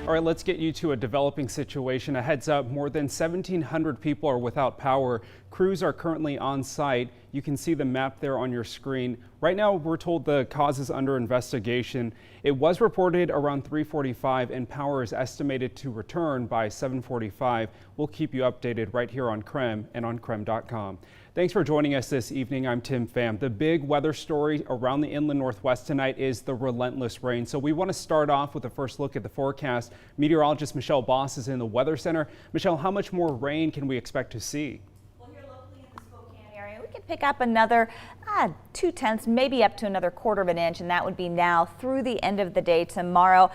All right, let's get you to a developing situation. A heads up, more than 1,700 people are without power. Crews are currently on site. You can see the map there on your screen. Right now, we're told the cause is under investigation. It was reported around 3:45 and power is estimated to return by 7:45. We'll keep you updated right here on KREM and on KREM.com. Thanks for joining us this evening. I'm Tim Pham. The big weather story around the inland northwest tonight is the relentless rain. So we want to start off with a first look at the forecast. Meteorologist Michelle Boss is in the Weather Center. Michelle, how much more rain can we expect to see? Well, here locally in the Spokane area, we could pick up another 2/10, maybe up to another 1/4 of an inch, and that would be now through the end of the day tomorrow.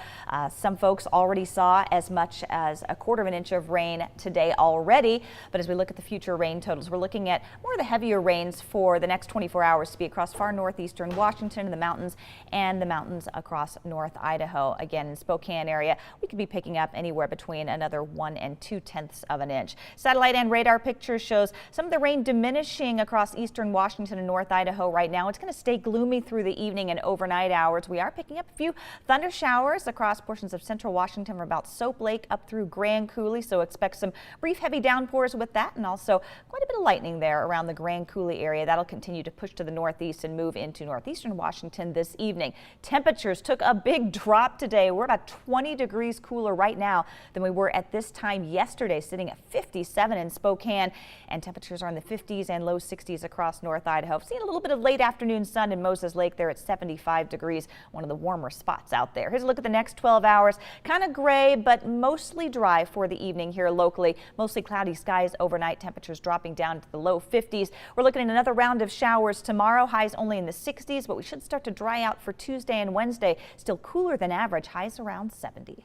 Some folks already saw as much as a 1/4 of an inch of rain today already. But as we look at the future rain totals, we're looking at more of the heavier rains for the next 24 hours to be across far northeastern Washington, the mountains across North Idaho. Again, in Spokane area, we could be picking up anywhere between another 1 and 2/10 of an inch. Satellite and radar pictures shows some of the rain diminishing across eastern Washington and North Idaho right now. It's going to stay gloomy through the evening and overnight hours. We are picking up a few thunder showers across portions of central Washington from about Soap Lake up through Grand Coulee, so expect some brief heavy downpours with that, and also quite a bit of lightning there around the Grand Coulee area. That'll continue to push to the northeast and move into northeastern Washington this evening. Temperatures took a big drop today. We're about 20 degrees cooler right now than we were at this time yesterday, sitting at 57 in Spokane, and temperatures are in the 50s and low 60s across North Idaho. Seeing a little bit of late afternoon sun in Moses Lake there at 75 degrees, one of the warmer spots out there. Here's a look at the next 12 hours. Kind of gray, but mostly dry for the evening here locally. Mostly cloudy skies overnight, temperatures dropping down to the low 50s. We're looking at another round of showers tomorrow, highs only in the 60s, but we should start to dry out for Tuesday and Wednesday. Still cooler than average, highs around 70.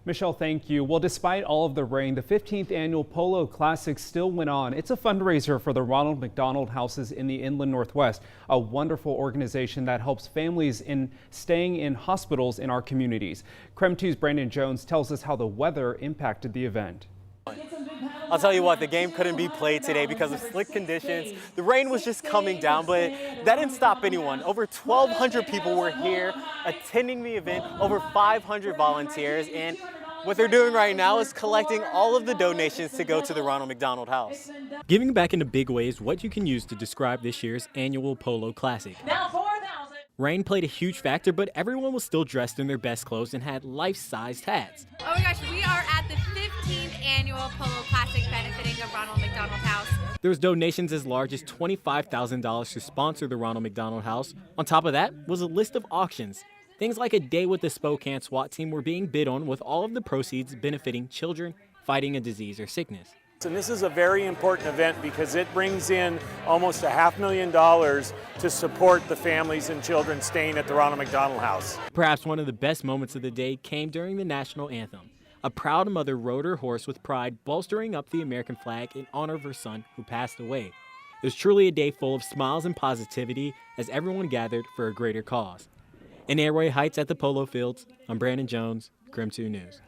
Michelle, thank you. Well, despite all of the rain, the 15th annual Polo Classic still went on. It's a fundraiser for the Ronald McDonald Houses in the Inland Northwest, a wonderful organization that helps families in staying in hospitals in our communities. KREM 2's Brandon Jones tells us how the weather impacted the event. I'll tell you what, the game couldn't be played today because of slick conditions. The rain was just coming down, but that didn't stop anyone. Over 1,200 people were here attending the event, over 500 volunteers, and what they're doing right now is collecting all of the donations to go to the Ronald McDonald House. Giving back in a big way is what you can use to describe this year's annual Polo Classic. Now 4,000. Rain played a huge factor, but everyone was still dressed in their best clothes and had life-sized hats. Oh my gosh, we are at the 15th annual Polo Classic benefiting the Ronald McDonald House. There was donations as large as $25,000 to sponsor the Ronald McDonald House. On top of that was a list of auctions. Things like a day with the Spokane SWAT team were being bid on, with all of the proceeds benefiting children fighting a disease or sickness. And this is a very important event because it brings in almost $500,000 to support the families and children staying at the Ronald McDonald House. Perhaps one of the best moments of the day came during the national anthem. A proud mother rode her horse with pride, bolstering up the American flag in honor of her son who passed away. It was truly a day full of smiles and positivity as everyone gathered for a greater cause. In Airway Heights at the Polo Fields, I'm Brandon Jones, KREM 2 News.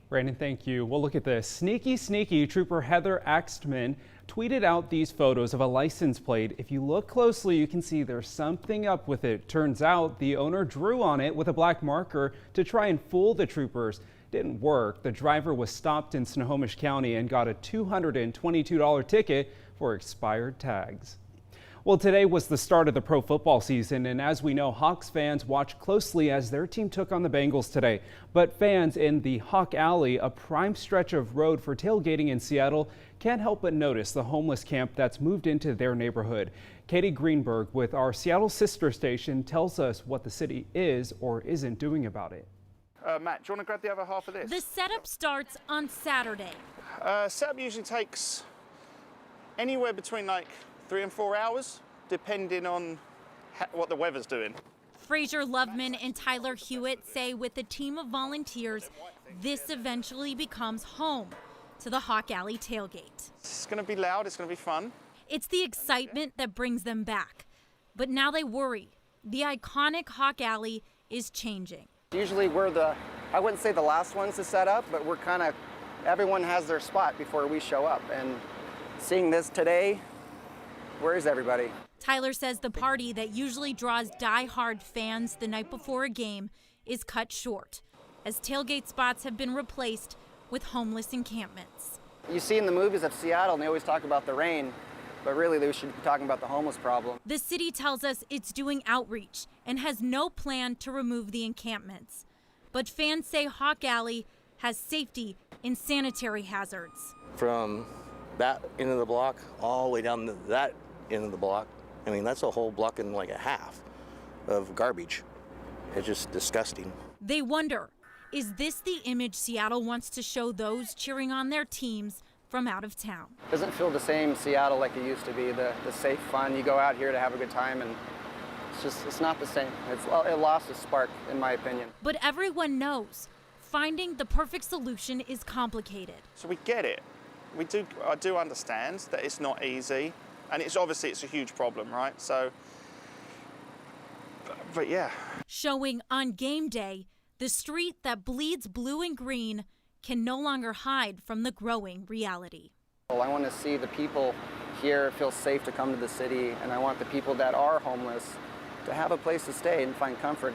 Brandon, thank you. Well, look at this. Sneaky Trooper Heather Axtman tweeted out these photos of a license plate. If you look closely, you can see there's something up with it. Turns out the owner drew on it with a black marker to try and fool the troopers. Didn't work. The driver was stopped in Snohomish County and got a $222 ticket for expired tags. Well, today was the start of the pro football season, and as we know, Hawks fans watched closely as their team took on the Bengals today. But fans in the Hawk Alley, a prime stretch of road for tailgating in Seattle, can't help but notice the homeless camp that's moved into their neighborhood. Katie Greenberg with our Seattle sister station tells us what the city is or isn't doing about it. Matt, do you want to grab the other half of this? The setup starts on Saturday. Setup usually takes anywhere between like 3 and 4 hours, depending on what the weather's doing. Fraser Loveman and Tyler Hewitt say with a team of volunteers, this eventually becomes home to the Hawk Alley tailgate. It's going to be loud, it's going to be fun. It's the excitement that brings them back. But now they worry. The iconic Hawk Alley is changing. Usually we're I wouldn't say the last ones to set up, but we're everyone has their spot before we show up. And seeing this today, where is everybody? Tyler says the party that usually draws die-hard fans the night before a game is cut short as tailgate spots have been replaced with homeless encampments. You see in the movies of Seattle, and they always talk about the rain, but really they should be talking about the homeless problem. The city tells us it's doing outreach and has no plan to remove the encampments. But fans say Hawk Alley has safety and sanitary hazards. From that end of the block all the way down to that end of the block, I mean, that's a whole block and like a half of garbage. It's just disgusting. They wonder, is this the image Seattle wants to show those cheering on their teams from out of town? Doesn't feel the same Seattle like it used to be, the safe fun. You go out here to have a good time, and it's not the same. It lost its spark, in my opinion. But everyone knows finding the perfect solution is complicated. So we get it. I do understand that it's not easy, and it's obviously a huge problem, right? So, but yeah. Showing on game day, the street that bleeds blue and green can no longer hide from the growing reality. Well, I want to see the people here feel safe to come to the city, and I want the people that are homeless to have a place to stay and find comfort.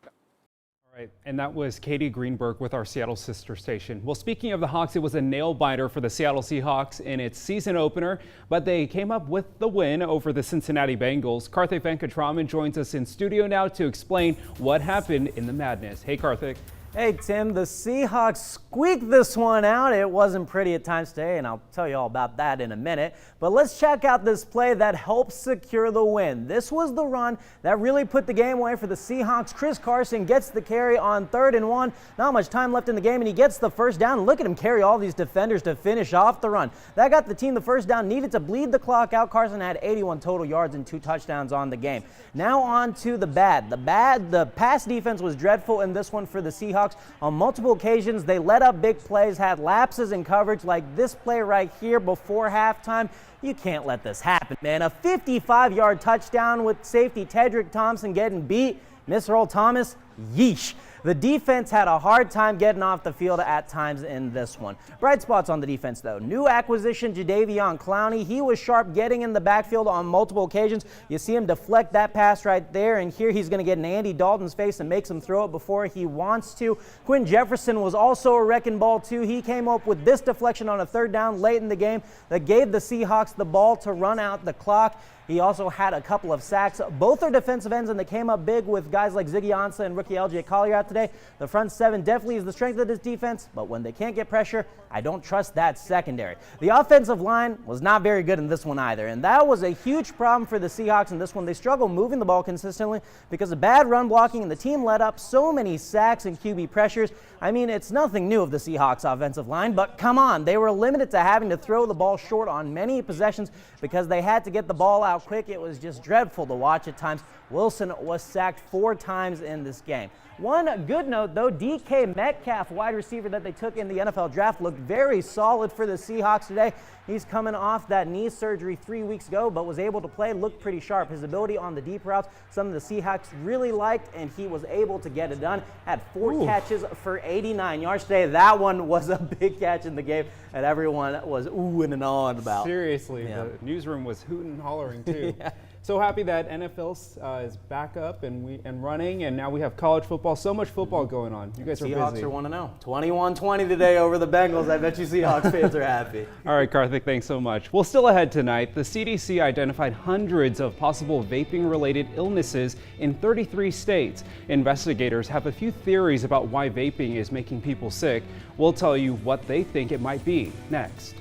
All right, and that was Katie Greenberg with our Seattle sister station. Well, speaking of the Hawks, it was a nail-biter for the Seattle Seahawks in its season opener, but they came up with the win over the Cincinnati Bengals. Karthik Venkatraman joins us in studio now to explain what happened in the madness. Hey, Karthik. Hey, Tim, the Seahawks squeaked this one out. It wasn't pretty at times today, and I'll tell you all about that in a minute. But let's check out this play that helped secure the win. This was the run that really put the game away for the Seahawks. Chris Carson gets the carry on 3rd and 1. Not much time left in the game, and he gets the first down. Look at him carry all these defenders to finish off the run. That got the team the first down, needed to bleed the clock out. Carson had 81 total yards and 2 touchdowns on the game. Now on to the bad. The pass defense was dreadful in this one for the Seahawks. On multiple occasions, they let up big plays, had lapses in coverage like this play right here before halftime. You can't let this happen, man. A 55-yard touchdown with safety Tedrick Thompson getting beat. Miss Earl Thomas, yeesh. The defense had a hard time getting off the field at times in this one. Bright spots on the defense, though. New acquisition, Jadeveon Clowney. He was sharp getting in the backfield on multiple occasions. You see him deflect that pass right there, and here he's going to get in Andy Dalton's face and makes him throw it before he wants to. Quinn Jefferson was also a wrecking ball, too. He came up with this deflection on a 3rd down late in the game that gave the Seahawks the ball to run out the clock. He also had a couple of sacks. Both are defensive ends, and they came up big with guys like Ziggy Ansah and rookie LJ Collier out today. The front seven definitely is the strength of this defense, but when they can't get pressure, I don't trust that secondary. The offensive line was not very good in this one either, and that was a huge problem for the Seahawks in this one. They struggled moving the ball consistently because of bad run blocking, and the team let up so many sacks and QB pressures. I mean, it's nothing new of the Seahawks offensive line, but come on, they were limited to having to throw the ball short on many possessions because they had to get the ball out quick. It was just dreadful to watch at times. Wilson was sacked 4 times in this game. One good note, though, DK Metcalf, wide receiver that they took in the NFL draft, looked very solid for the Seahawks today. He's coming off that knee surgery 3 weeks ago, but was able to play, looked pretty sharp. His ability on the deep routes, some of the Seahawks really liked, and he was able to get it done. Had 4 catches for 89 yards today. That one was a big catch in the game, and everyone was oohing and awing about. Seriously, the newsroom was hooting and hollering, too. So happy that NFL is back up and running, and now we have college football. So much football going on. You guys are busy. Seahawks are 1-0. 21-20 today over the Bengals. I bet you Seahawks fans are happy. All right, Karthik, thanks so much. Well, still ahead tonight, the CDC identified hundreds of possible vaping-related illnesses in 33 states. Investigators have a few theories about why vaping is making people sick. We'll tell you what they think it might be next.